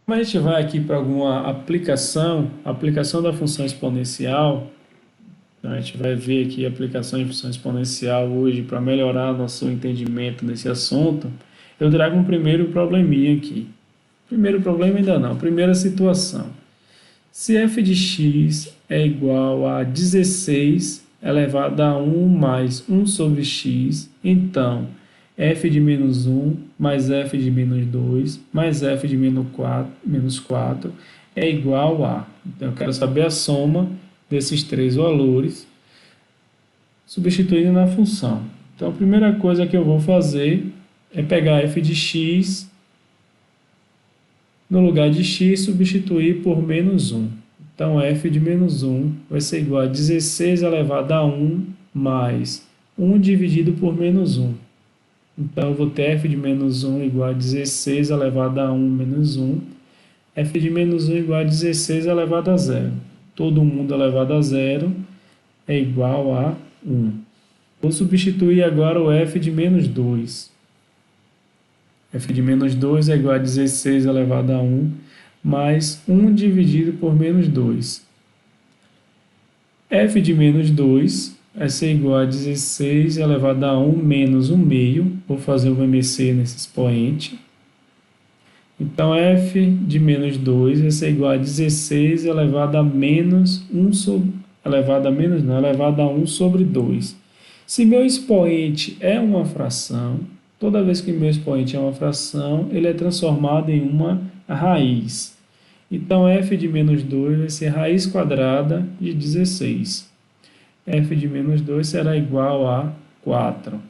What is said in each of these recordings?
Como a gente vai aqui para alguma aplicação da função exponencial, então a gente vai ver aqui a aplicação de função exponencial hoje para melhorar nosso entendimento nesse assunto. Eu trago um primeiro probleminha aqui. Primeiro problema ainda não, primeira situação. Se f de x é igual a 16 elevado a 1 mais 1 sobre x, então f de menos 1 mais f de menos 2 mais f de menos 4 é igual a... Então, eu quero saber a soma desses três valores substituindo na função. Então, a primeira coisa que eu vou fazer é pegar f de x, no lugar de x, substituir por menos 1. Então, f de menos 1 vai ser igual a 16 elevado a 1 mais 1 dividido por menos 1. Então, eu vou ter f de menos 1 igual a 16 elevado a 1 menos 1. F de menos 1 igual a 16 elevado a 0. Todo mundo elevado a 0 é igual a 1. Vou substituir agora o f de menos 2. F de menos 2 é igual a 16 elevado a 1 mais 1 dividido por menos 2. F de menos 2 vai ser igual a 16 elevado a 1 menos 1 meio. Vou fazer o VMC nesse expoente. Então, f de menos 2 vai ser igual a 16 elevado a menos 1 sobre... elevado a menos não, elevado a 1 sobre 2. Se meu expoente é uma fração, toda vez que meu expoente é uma fração, ele é transformado em uma raiz. Então, f de menos 2 vai ser raiz quadrada de 16. F de menos 2 será igual a 4.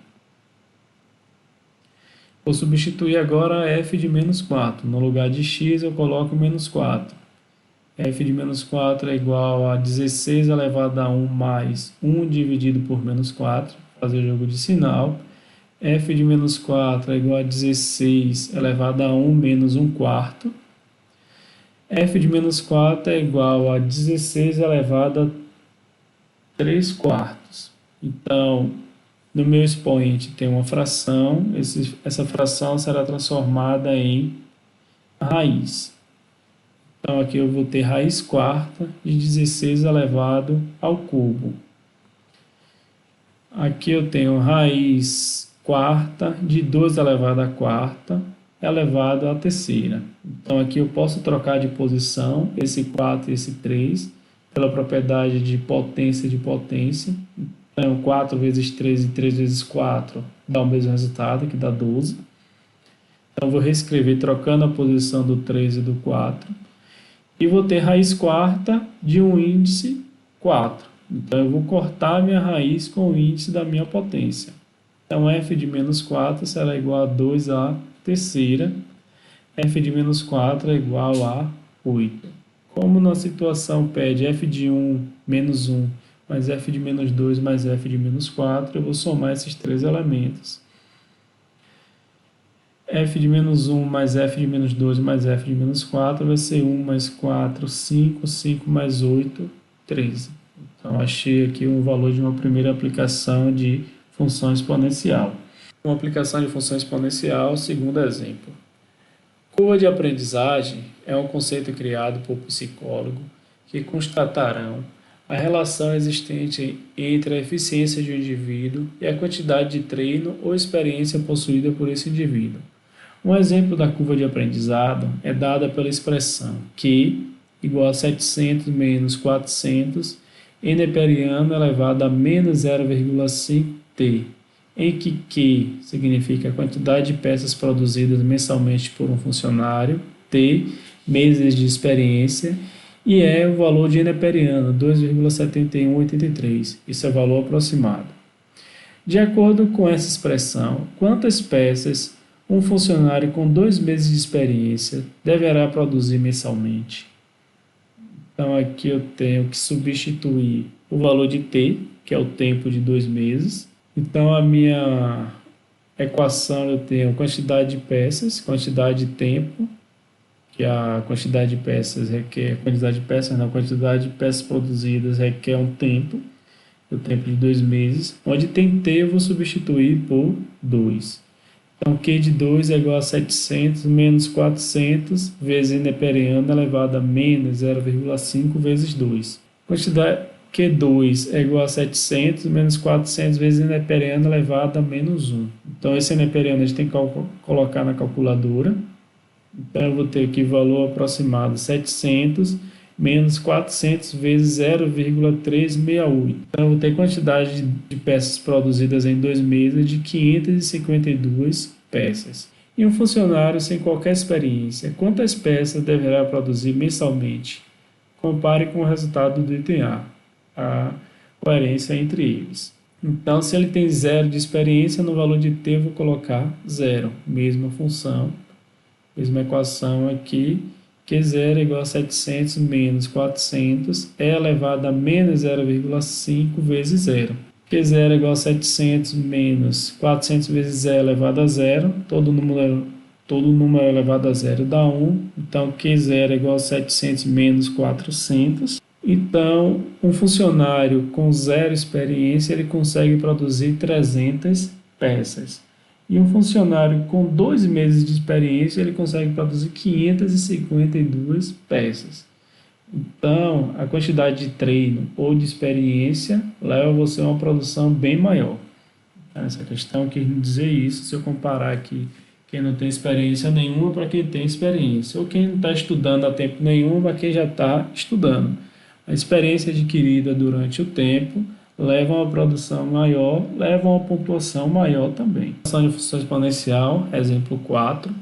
Vou substituir agora f de menos 4. No lugar de x, eu coloco menos 4. F de menos 4 é igual a 16 elevado a 1 mais 1 dividido por menos 4. Fazer o jogo de sinal. F de menos 4 é igual a 16 elevado a 1 menos 1 quarto. F de menos 4 é igual a 16 elevado a 3 quartos. Então, no meu expoente tem uma fração, essa fração será transformada em raiz. Então, aqui eu vou ter raiz quarta de 16 elevado ao cubo. Aqui eu tenho raiz quarta de 2 elevado à quarta elevado à terceira. Então, aqui eu posso trocar de posição esse 4 e esse 3 pela propriedade de potência de potência. Então, 4 vezes 3 e 3 vezes 4 dá o mesmo resultado, que dá 12. Então, eu vou reescrever trocando a posição do 3 e do 4. E vou ter raiz quarta de um índice 4. Então, eu vou cortar a minha raiz com o índice da minha potência. Então, f de menos 4 será igual a 2 à terceira. F de menos 4 é igual a 8. Como na situação pede f de 1 menos 1 mais f de menos 2 mais f de menos 4, eu vou somar esses três elementos. F de menos 1 mais f de menos 2 mais f de menos 4 vai ser 1 mais 4, 5, 5 mais 8, 13. Então, achei aqui o valor de uma primeira aplicação de função exponencial. Uma aplicação de função exponencial, segundo exemplo. Curva de aprendizagem é um conceito criado por psicólogos que constatarão a relação existente entre a eficiência de um indivíduo e a quantidade de treino ou experiência possuída por esse indivíduo. Um exemplo da curva de aprendizado é dada pela expressão Q igual a 700 menos 400 neperiano elevado a menos 0,5t, em que Q significa a quantidade de peças produzidas mensalmente por um funcionário, T, meses de experiência, e é o valor de neperiano, 2,7183. Isso é o valor aproximado. De acordo com essa expressão, quantas peças um funcionário com 2 meses de experiência deverá produzir mensalmente? Então, aqui eu tenho que substituir o valor de T, que é o tempo de 2 meses. Então, a minha equação eu tenho quantidade de peças, quantidade de tempo, que a quantidade de peças requer, quantidade de peças produzidas requer um tempo, o tempo de 2 meses, onde tem T eu vou substituir por 2. Então, Q de 2 é igual a 700 menos 400 vezes n neperiana elevado a menos 0,5 vezes 2. Quantidade Q2 é igual a 700 menos 400 vezes n neperiana elevado a menos 1. Então, esse n neperiano a gente tem que colocar na calculadora. Então, eu vou ter aqui o valor aproximado 700 menos 400 vezes 0,368. Então, eu vou ter quantidade de peças produzidas em 2 meses de 552 peças. E um funcionário sem qualquer experiência, quantas peças deverá produzir mensalmente? Compare com o resultado do item a coerência entre eles. Então, se ele tem 0 de experiência, no valor de T eu vou colocar 0. Mesma função, mesma equação aqui. Q0 é igual a 700 menos 400 é elevado a menos 0,5 vezes 0. Q0 é igual a 700 menos 400 vezes 0 elevado a 0. Todo número elevado a 0 dá 1. Então, Q0 é igual a 700 menos 400. Então, um funcionário com 0 experiência, ele consegue produzir 300 peças. E um funcionário com 2 meses de experiência, ele consegue produzir 552 peças. Então, a quantidade de treino ou de experiência leva você a uma produção bem maior. Essa questão quis dizer isso, se eu comparar aqui quem não tem experiência nenhuma para quem tem experiência, ou quem não está estudando há tempo nenhum para quem já está estudando. A experiência adquirida durante o tempo leva a uma produção maior, leva a uma pontuação maior também. Função de função exponencial, exemplo 4.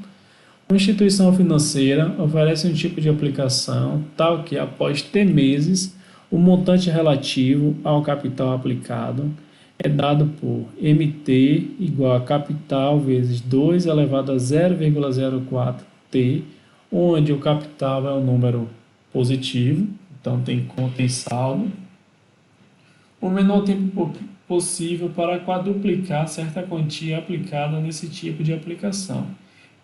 Uma instituição financeira oferece um tipo de aplicação tal que, após T meses, o montante relativo ao capital aplicado é dado por MT igual a capital vezes 2 elevado a 0,04T, onde o capital é um número positivo, então tem conta em saldo. O menor tempo possível para quadruplicar certa quantia aplicada nesse tipo de aplicação.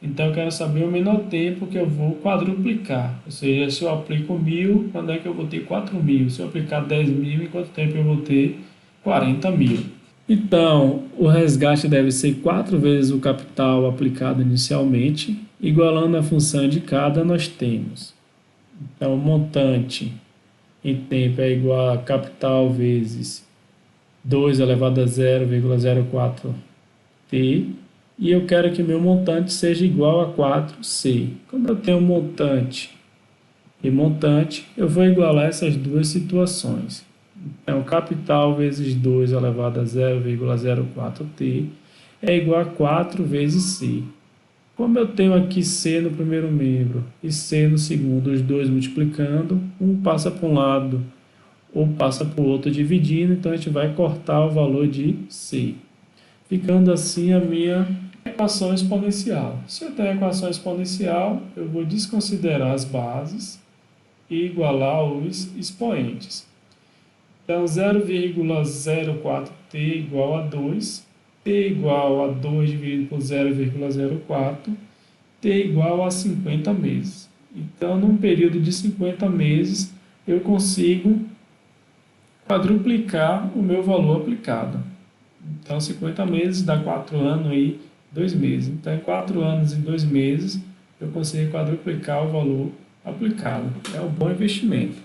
Então, eu quero saber o menor tempo que eu vou quadruplicar. Ou seja, se eu aplico 1.000, quando é que eu vou ter 4.000? Se eu aplicar 10.000, em quanto tempo eu vou ter 40.000? Então, o resgate deve ser 4 vezes o capital aplicado inicialmente, igualando a função indicada, nós temos. Então, o montante em tempo é igual a capital vezes 2 elevado a 0,04t, e eu quero que meu montante seja igual a 4c. Como eu tenho montante e montante, eu vou igualar essas duas situações. Então, capital vezes 2 elevado a 0,04t é igual a 4 vezes c. Como eu tenho aqui C no primeiro membro e C no segundo, os dois multiplicando, um passa para um lado ou passa para o outro dividindo, então a gente vai cortar o valor de C. Ficando assim a minha equação exponencial. Se eu tenho a equação exponencial, eu vou desconsiderar as bases e igualar os expoentes. Então, 0,04t igual a 2, t igual a 2 dividido por 0,04, t igual a 50 meses. Então, num período de 50 meses, eu consigo quadruplicar o meu valor aplicado. Então, 50 meses dá 4 anos e 2 meses. Então, em 4 anos e 2 meses, eu consigo quadruplicar o valor aplicado. É um bom investimento.